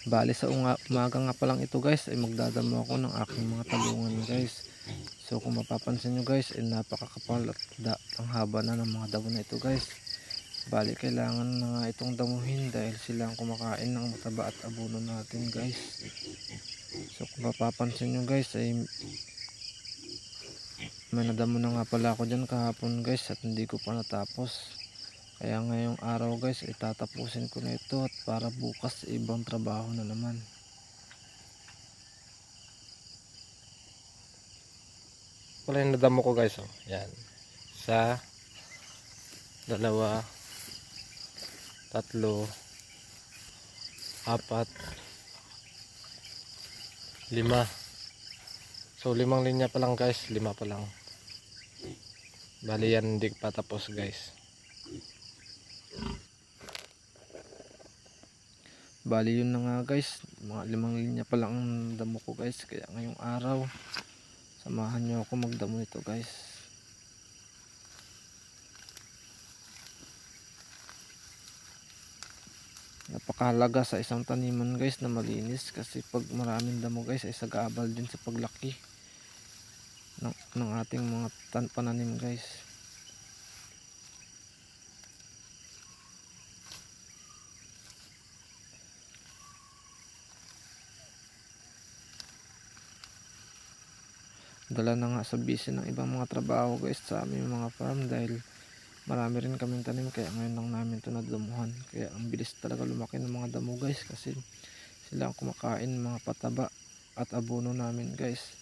Bali sa umaga nga pa lang ito guys ay magdadamo ako ng aking mga talungan guys. So kung mapapansin nyo guys ay napakakapal at ang haba na ng mga damo na ito guys. Bali kailangan na nga itong damuhin dahil sila ang kumakain ng mataba at abono natin guys. So kung mapapansin nyo guys ay may nadamo na nga pala ako dyan kahapon guys at hindi ko pa natapos. Kaya ngayong araw guys itatapusin ko na ito at para bukas ibang trabaho na naman. Wala yung nadamo ko guys, oh. Yan. Isa, dalawa, tatlo, apat, lima. So 5 linya pa lang guys, 5 pa lang. Bali yan hindi pa tapos guys. Bali yun na nga guys, mga 5 linya pa lang ang damo ko guys. Kaya ngayong araw samahan nyo ako magdamo nito guys. Napakahalaga sa isang taniman guys na malinis, kasi pag maraming damo guys ay sag-aabal din sa paglaki ng ating mga pananim guys. Dala na nga sa busy ng ibang mga trabaho guys sa aming mga farm dahil marami rin kaming tanim, kaya ngayon lang namin ito nadamuhan. Kaya ang bilis talaga lumaki ng mga damo guys kasi sila ang kumakain ng mga pataba at abono namin guys.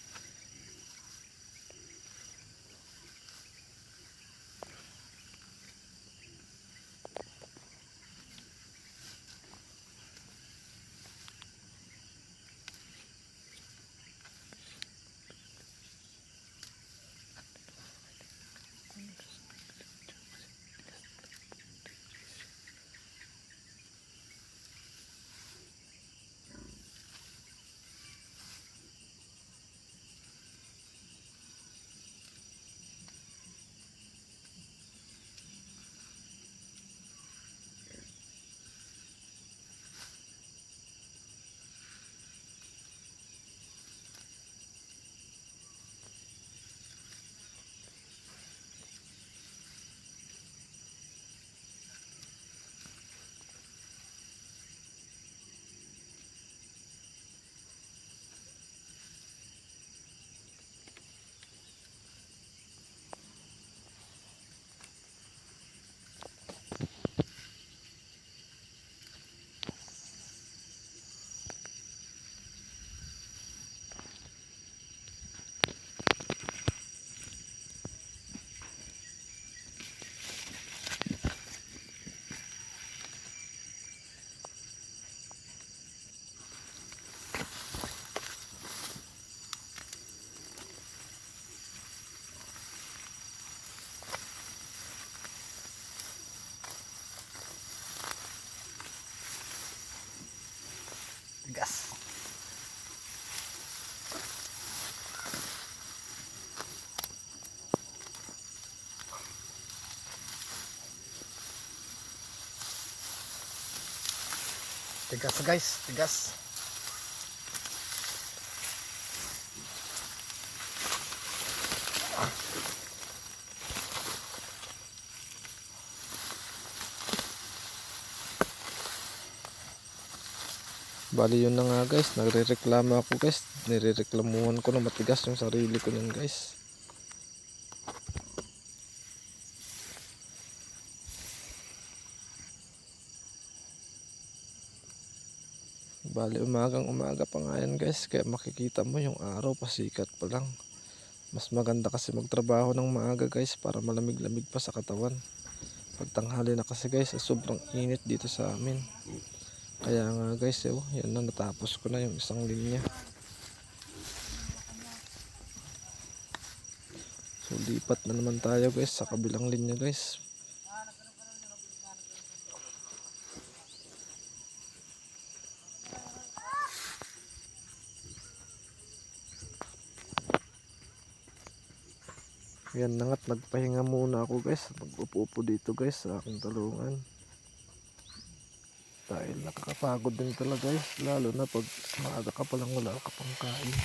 Gas. Tigas guys, tigas. Bali yun na nga guys, nagrereklamo ako guys, nirereklamuhan ko na matigas yung sarili ko nun guys. Bali umagang umaga pa nga yan guys, kaya makikita mo yung araw pasikat pa lang. Mas maganda kasi magtrabaho ng maaga guys para malamig-lamig pa sa katawan. Pag tanghali na kasi guys, sobrang init dito sa amin. Kaya nga guys, yan na, natapos ko na yung isang linya. So lipat na naman tayo guys sa kabilang linya guys. Yan na nga't nagpahinga muna ako guys. Mag-upo dito guys sa aking talungan. Dahil nakakapagod din talaga guys, lalo na pag maaga ka pa lang wala ka pang kain.